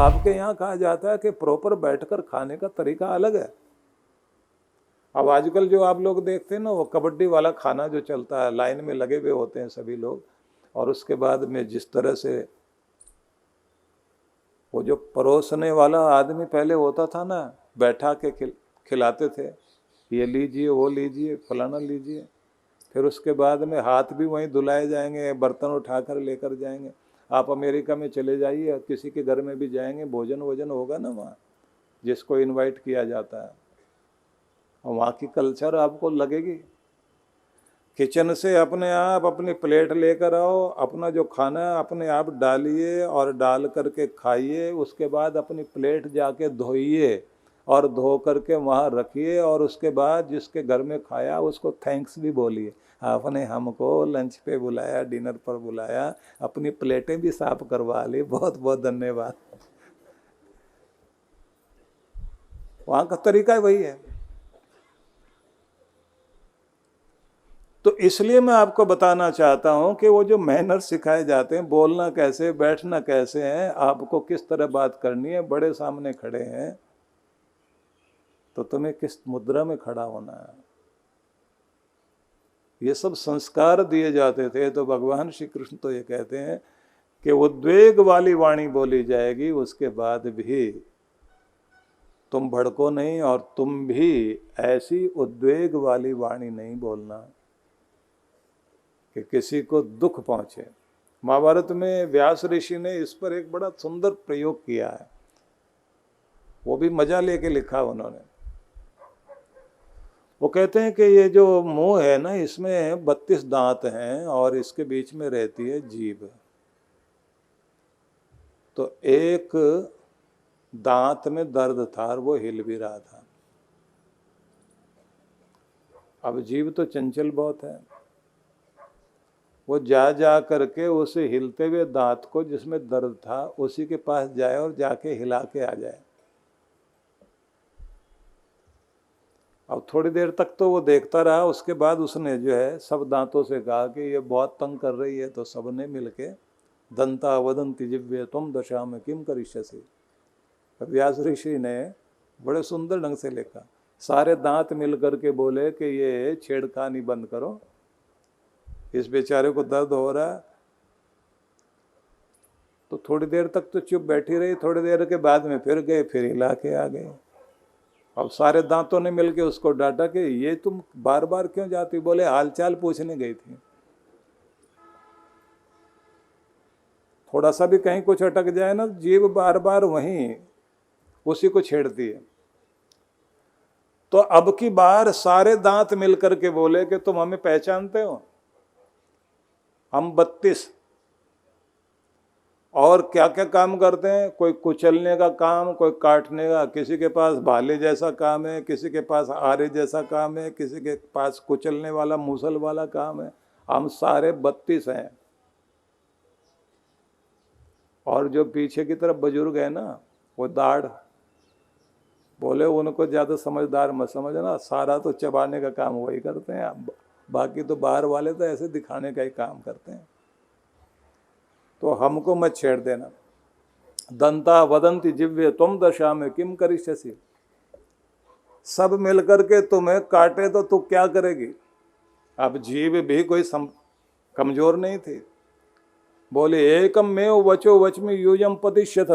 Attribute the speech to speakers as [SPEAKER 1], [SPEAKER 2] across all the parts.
[SPEAKER 1] आपके यहाँ कहा जाता है कि प्रॉपर बैठकर खाने का तरीका अलग है। अब आजकल जो आप लोग देखते हैं ना, वो कबड्डी वाला खाना जो चलता है, लाइन में लगे हुए होते हैं सभी लोग, और उसके बाद में जिस तरह से वो जो परोसने वाला आदमी पहले होता था ना, बैठा के खिलाते थे, ये लीजिए वो लीजिए फलाना लीजिए, फिर उसके बाद में हाथ भी वहीं धुलाए जाएंगे, बर्तन उठाकर लेकर जाएंगे। आप अमेरिका में चले जाइए, किसी के घर में भी जाएंगे, भोजन वोजन होगा ना वहाँ, जिसको इनवाइट किया जाता है, और वहाँ की कल्चर आपको लगेगी। किचन से अपने आप अपनी प्लेट लेकर आओ, अपना जो खाना है अपने आप डालिए और डाल करके खाइए, उसके बाद अपनी प्लेट जाके धोइए और धो करके वहाँ रखिए, और उसके बाद जिसके घर में खाया उसको थैंक्स भी बोलिए, आपने हमको लंच पे बुलाया, डिनर पर बुलाया, अपनी प्लेटें भी साफ करवा ली, बहुत बहुत धन्यवाद। वहाँ का तरीका वही है। तो इसलिए मैं आपको बताना चाहता हूं कि वो जो मैनर सिखाए जाते हैं, बोलना कैसे, बैठना कैसे है, आपको किस तरह बात करनी है, बड़े सामने खड़े हैं तो तुम्हें किस मुद्रा में खड़ा होना है, ये सब संस्कार दिए जाते थे। तो भगवान श्री कृष्ण तो ये कहते हैं कि उद्वेग वाली वाणी बोली जाएगी, उसके बाद भी तुम भड़को नहीं, और तुम भी ऐसी उद्वेग वाली वाणी नहीं बोलना कि किसी को दुख पहुंचे। महाभारत में व्यास ऋषि ने इस पर एक बड़ा सुंदर प्रयोग किया है, वो भी मजा लेके लिखा उन्होंने। वो कहते हैं कि ये जो मुंह है ना, इसमें 32 दांत हैं और इसके बीच में रहती है जीभ। तो एक दांत में दर्द था और वो हिल भी रहा था। अब जीभ तो चंचल बहुत है, वो जा करके उस हिलते हुए दांत को जिसमें दर्द था उसी के पास जाए और जाके हिला के आ जाए। अब थोड़ी देर तक तो वो देखता रहा, उसके बाद उसने जो है सब दांतों से कहा कि ये बहुत तंग कर रही है। तो सबने मिलके दंता वदंती जिव्ये तुम दशा में किम करिष्यसि। व्यास ऋषि ने बड़े सुंदर ढंग से लिखा, सारे दांत मिल करके बोले कि ये छेड़खानी बंद करो, इस बेचारे को दर्द हो रहा है। तो थोड़ी देर तक तो चुप बैठी रही, थोड़ी देर के बाद में फिर गए, फिर हिला के आ गए। अब सारे दांतों ने मिलके उसको डांटा कि ये तुम बार बार क्यों जाती। बोले हालचाल पूछने गई थी, थोड़ा सा भी कहीं कुछ अटक जाए ना, जीभ बार बार वहीं उसी को छेड़ती है। तो अब की बार सारे दांत मिलकर के बोले कि तुम हमें पहचानते हो, हम 32 और क्या क्या काम करते हैं, कोई कुचलने का काम, कोई काटने का, किसी के पास भाले जैसा काम है, किसी के पास आरे जैसा काम है, किसी के पास कुचलने वाला मूसल वाला काम है, हम सारे 32 हैं। और जो पीछे की तरफ बुजुर्ग है ना, वो दाढ़, बोले उनको ज़्यादा समझदार मत समझना, सारा तो चबाने का काम वही करते हैं, बाकी तो बाहर वाले तो ऐसे दिखाने का ही काम करते हैं, तो हमको मत छेड़ देना। दंता वदंती जिव्ये तुम दशा में किम करिष्यसि। सब मिलकर के तुम्हें काटे तो तू क्या करेगी। अब जीभ भी कोई कमजोर नहीं थी। बोले एकम में वचो वच में यूयम पतिष्यथ,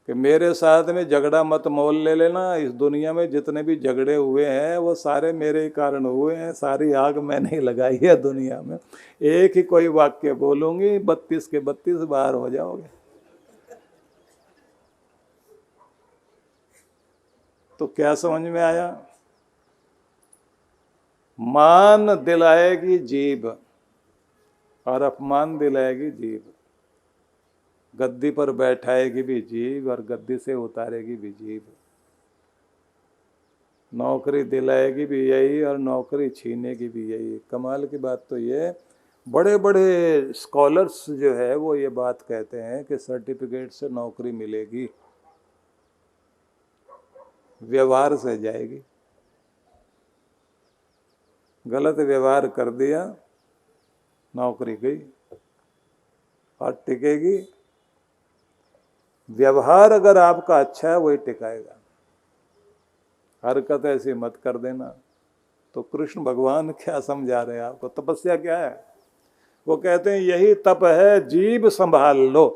[SPEAKER 1] कि मेरे साथ में झगड़ा मत मोल ले लेना। इस दुनिया में जितने भी झगड़े हुए हैं वो सारे मेरे ही कारण हुए हैं, सारी आग मैंने ही लगाई है दुनिया में। एक ही कोई वाक्य बोलूंगी, 32 के 32 बाहर हो जाओगे। तो क्या समझ में आया। मान दिलाएगी जीभ और अपमान दिलाएगी जीभ। गद्दी पर बैठाएगी भी जीभ और गद्दी से उतारेगी भी जीभ। नौकरी दिलाएगी भी यही और नौकरी छीनेगी भी यही। कमाल की बात तो ये, बड़े बड़े स्कॉलर्स जो है वो ये बात कहते हैं कि सर्टिफिकेट से नौकरी मिलेगी, व्यवहार से जाएगी। गलत व्यवहार कर दिया, नौकरी गई। और टिकेगी व्यवहार अगर आपका अच्छा है वही टिकाएगा, हरकत ऐसी मत कर देना। तो कृष्ण भगवान क्या समझा रहे हैं आपको, तपस्या क्या है? वो कहते हैं यही तप है, जीभ संभाल लो,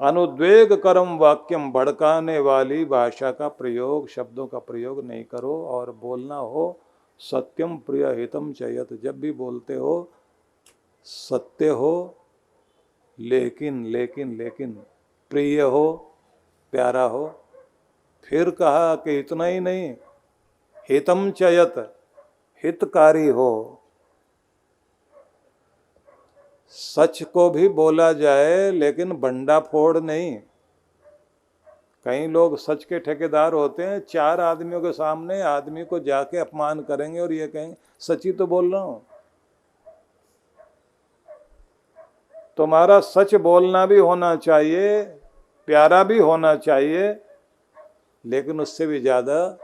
[SPEAKER 1] अनुद्वेग करम वाक्यम, भड़काने वाली भाषा का प्रयोग, शब्दों का प्रयोग नहीं करो, और बोलना हो सत्यम प्रिय हितम चयत, जब भी बोलते हो सत्य हो, लेकिन लेकिन लेकिन प्रिय हो, प्यारा हो। फिर कहा कि इतना ही नहीं, हितम चयत, हितकारी हो। सच को भी बोला जाए लेकिन बंडा फोड़ नहीं। कई लोग सच के ठेकेदार होते हैं, 4 आदमियों के सामने आदमी को जाके अपमान करेंगे और ये कहेंगे सच ही तो बोल रहा हूं। तुम्हारा सच बोलना भी होना चाहिए, प्यारा भी होना चाहिए, लेकिन उससे भी ज्यादा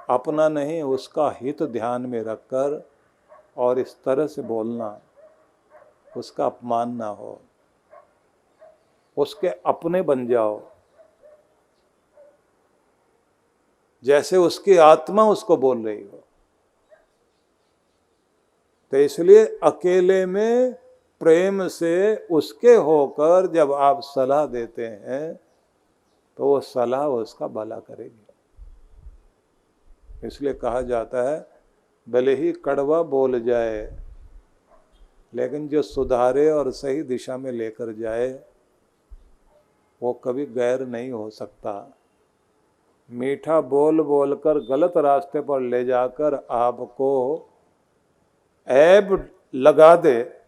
[SPEAKER 1] अपना नहीं, उसका हित ध्यान में रखकर, और इस तरह से बोलना उसका अपमान ना हो, उसके अपने बन जाओ, जैसे उसकी आत्मा उसको बोल रही हो। तो इसलिए अकेले में प्रेम से उसके होकर जब आप सलाह देते हैं तो वो सलाह उसका भला करेगी। इसलिए कहा जाता है भले ही कड़वा बोल जाए, लेकिन जो सुधारे और सही दिशा में लेकर जाए वो कभी गैर नहीं हो सकता। मीठा बोल बोलकर गलत रास्ते पर ले जाकर आपको ऐब लगा दे,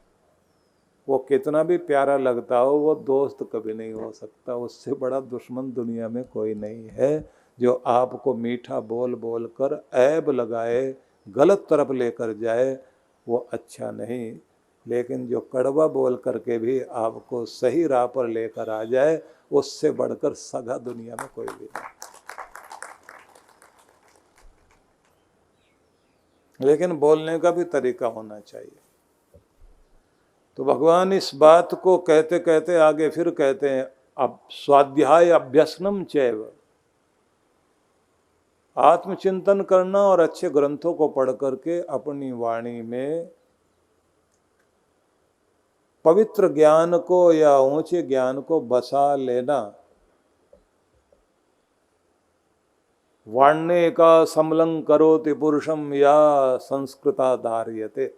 [SPEAKER 1] वो कितना भी प्यारा लगता हो, वो दोस्त कभी नहीं हो सकता। उससे बड़ा दुश्मन दुनिया में कोई नहीं है जो आपको मीठा बोल बोलकर ऐब लगाए, गलत तरफ लेकर जाए, वो अच्छा नहीं। लेकिन जो कड़वा बोल करके भी आपको सही राह पर लेकर आ जाए, उससे बढ़कर सगा दुनिया में कोई भी नहीं। लेकिन बोलने का भी तरीका होना चाहिए। तो भगवान इस बात को कहते कहते आगे फिर कहते हैं, अब स्वाध्याय अभ्यसनम चैव, आत्मचिंतन करना और अच्छे ग्रंथों को पढ़ करके अपनी वाणी में पवित्र ज्ञान को या ऊंचे ज्ञान को बसा लेना। वाण्ये का समलं करोति पुरुषम या संस्कृता धार्यते,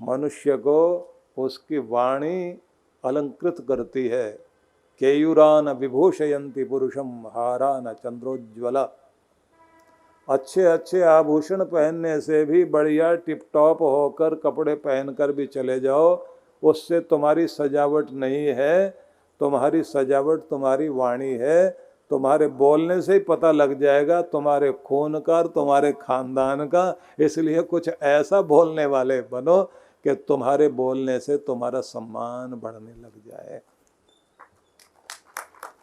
[SPEAKER 1] मनुष्य को उसकी वाणी अलंकृत करती है। केयूरान विभूषयन्ति पुरुषम हारान चंद्रोज्ज्वला, अच्छे अच्छे आभूषण पहनने से भी बढ़िया टिप टॉप होकर कपड़े पहनकर भी चले जाओ, उससे तुम्हारी सजावट नहीं है। तुम्हारी सजावट तुम्हारी वाणी है। तुम्हारे बोलने से ही पता लग जाएगा तुम्हारे खून का और तुम्हारे खानदान का। इसलिए कुछ ऐसा बोलने वाले बनो कि तुम्हारे बोलने से तुम्हारा सम्मान बढ़ने लग जाए।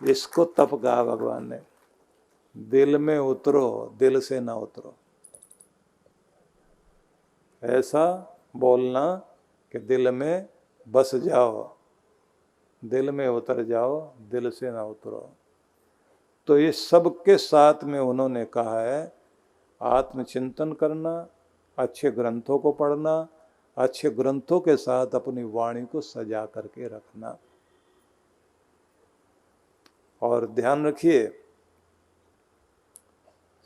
[SPEAKER 1] इसको तप कहा भगवान ने। दिल में उतरो, दिल से ना उतरो। ऐसा बोलना कि दिल में बस जाओ, दिल में उतर जाओ, दिल से ना उतरो। तो ये सब के साथ में उन्होंने कहा है आत्मचिंतन करना, अच्छे ग्रंथों को पढ़ना, अच्छे ग्रंथों के साथ अपनी वाणी को सजा करके रखना। और ध्यान रखिए,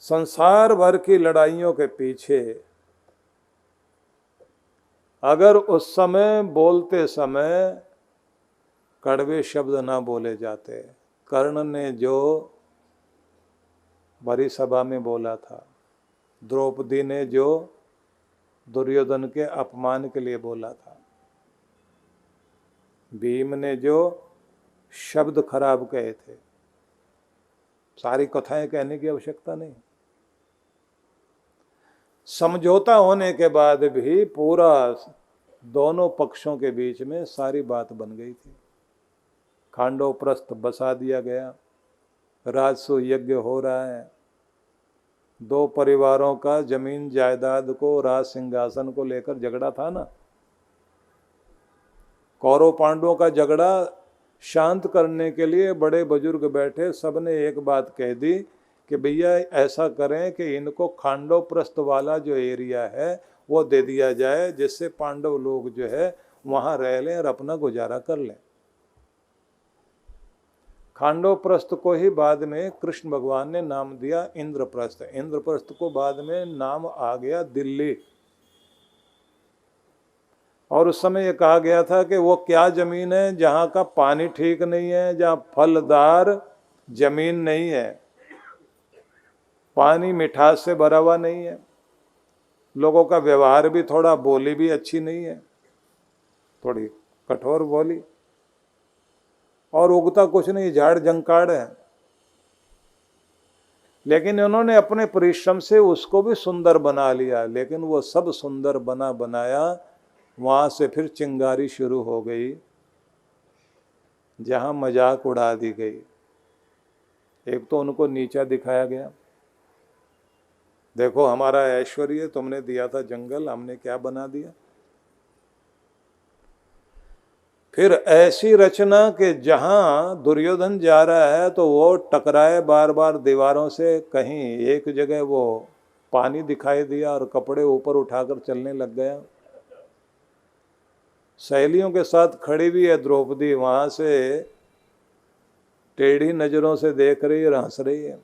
[SPEAKER 1] संसार भर की लड़ाइयों के पीछे अगर उस समय बोलते समय कड़वे शब्द ना बोले जाते, कर्ण ने जो बड़ी सभा में बोला था, द्रौपदी ने जो दुर्योधन के अपमान के लिए बोला था, भीम ने जो शब्द खराब कहे थे, सारी कथाएं कहने की आवश्यकता नहीं। समझौता होने के बाद भी पूरा दोनों पक्षों के बीच में सारी बात बन गई थी। खांडोप्रस्थ बसा दिया गया, राजसु यज्ञ हो रहा है, 2 परिवारों का जमीन जायदाद को, राज सिंहासन को लेकर झगड़ा था ना। कौरव पांडवों का झगड़ा शांत करने के लिए बड़े बुजुर्ग बैठे, सबने एक बात कह दी कि भैया ऐसा करें कि इनको खांडोप्रस्थ वाला जो एरिया है वो दे दिया जाए, जिससे पांडव लोग जो है वहाँ रह लें और अपना गुजारा कर लें। खांडोप्रस्थ को ही बाद में कृष्ण भगवान ने नाम दिया इंद्रप्रस्थ। इंद्रप्रस्थ को बाद में नाम आ गया दिल्ली। और उस समय ये कहा गया था कि वो क्या जमीन है जहाँ का पानी ठीक नहीं है, जहाँ फलदार जमीन नहीं है, पानी मिठास से भरा हुआ नहीं है, लोगों का व्यवहार भी थोड़ा, बोली भी अच्छी नहीं है, थोड़ी कठोर बोली, और उगता कुछ नहीं, झाड़ जंकाड़ है। लेकिन उन्होंने अपने परिश्रम से उसको भी सुंदर बना लिया। लेकिन वो सब सुंदर बनाया, वहाँ से फिर चिंगारी शुरू हो गई, जहाँ मजाक उड़ा दी गई। एक तो उनको नीचा दिखाया गया, देखो हमारा ऐश्वर्य, तुमने दिया था जंगल, हमने क्या बना दिया। फिर ऐसी रचना कि जहाँ दुर्योधन जा रहा है तो वो टकराए बार बार दीवारों से। कहीं एक जगह वो पानी दिखाई दिया और कपड़े ऊपर उठाकर चलने लग गया। सहेलियों के साथ खड़ी हुई है द्रौपदी, वहाँ से टेढ़ी नज़रों से देख रही है, हंस रही है।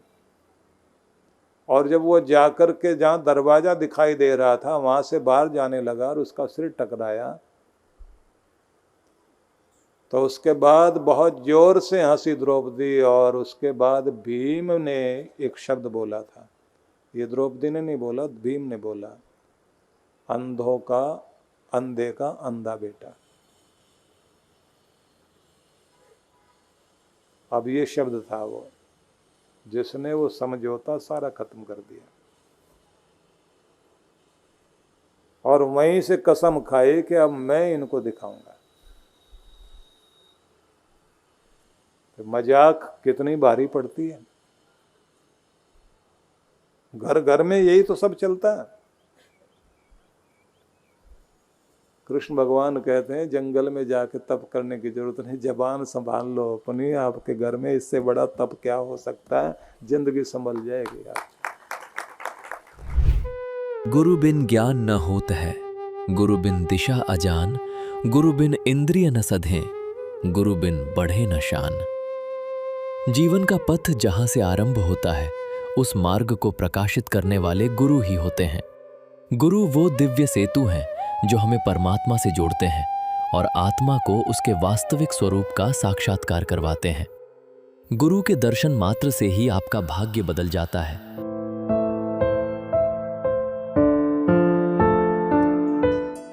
[SPEAKER 1] और जब वो जाकर के जहाँ दरवाज़ा दिखाई दे रहा था वहाँ से बाहर जाने लगा और उसका सिर टकराया, तो उसके बाद बहुत जोर से हंसी द्रौपदी। और उसके बाद भीम ने एक शब्द बोला था, ये द्रौपदी ने नहीं बोला, भीम ने बोला, अंधों का अंधे का अंधा बेटा। अब ये शब्द था वो जिसने वो समझौता सारा खत्म कर दिया। और वहीं से कसम खाई कि अब मैं इनको दिखाऊंगा। तो मजाक कितनी भारी पड़ती है। घर घर में यही तो सब चलता है। कृष्ण भगवान कहते हैं जंगल में जाके तप करने की जरूरत नहीं, जबान संभाल लो अपनी, आपके घर में इससे बड़ा तप क्या हो सकता है, जिंदगी संभल जाएगी आप।
[SPEAKER 2] गुरु बिन ज्ञान न होत है, गुरु बिन दिशा अजान, गुरु बिन इंद्रिय न सधे, गुरु बिन बढ़े न शान। जीवन का पथ जहां से आरंभ होता है उस मार्ग को प्रकाशित करने वाले गुरु ही होते हैं। गुरु वो दिव्य सेतु हैं जो हमें परमात्मा से जोड़ते हैं और आत्मा को उसके वास्तविक स्वरूप का साक्षात्कार करवाते हैं। गुरु के दर्शन मात्र से ही आपका भाग्य बदल जाता है।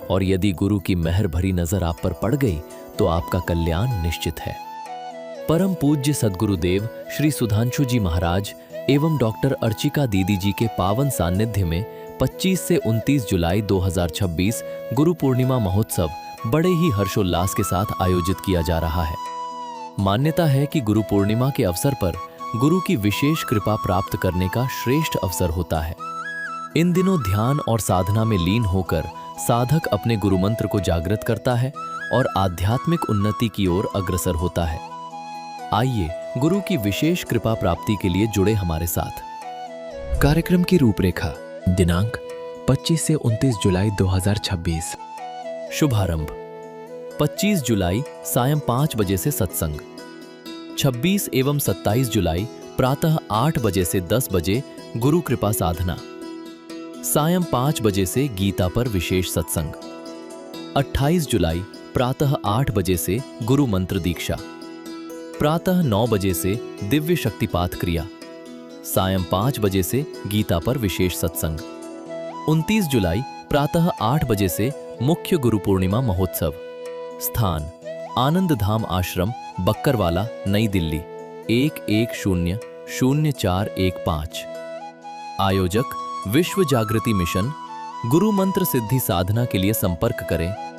[SPEAKER 2] और यदि गुरु की मेहर भरी नजर आप पर पड़ गई तो आपका कल्याण निश्चित है। परम पूज्य सद्गुरुदेव श्री सुधांशु जी महाराज एवं डॉक्टर अर्चिका दीदी जी के पावन सानिध्य में 25 से 29 जुलाई 2026 गुरु पूर्णिमा महोत्सव बड़े ही हर्षोल्लास के साथ आयोजित किया जा रहा है। मान्यता है कि गुरु पूर्णिमा के अवसर पर गुरु की विशेष कृपा प्राप्त करने का श्रेष्ठ अवसर होता है। इन दिनों ध्यान और साधना में लीन होकर साधक अपने गुरु मंत्र को जागृत करता है और आध्यात्मिक उन्नति की ओर अग्रसर होता है। आइए गुरु की विशेष कृपा प्राप्ति के लिए जुड़े हमारे साथ। कार्यक्रम की रूपरेखा, दिनांक 25 से 29 जुलाई 2026। शुभारंभ 25 जुलाई सायं 5 बजे से सत्संग। 26 एवं 27 जुलाई प्रातः 8 बजे से 10 बजे गुरु कृपा साधना। सायं 5 बजे से गीता पर विशेष सत्संग। 28 जुलाई प्रातः 8 बजे से गुरु मंत्र दीक्षा। प्रातः 9 बजे से दिव्य शक्तिपात क्रिया। सायं 5 बजे से गीता पर विशेष सत्संग। 29 जुलाई प्रातः 8 बजे से मुख्य गुरु पूर्णिमा महोत्सव। स्थान आनंद धाम आश्रम, बक्करवाला, नई दिल्ली 11000415। आयोजक विश्व जागृति मिशन। गुरु मंत्र सिद्धि साधना के लिए संपर्क करें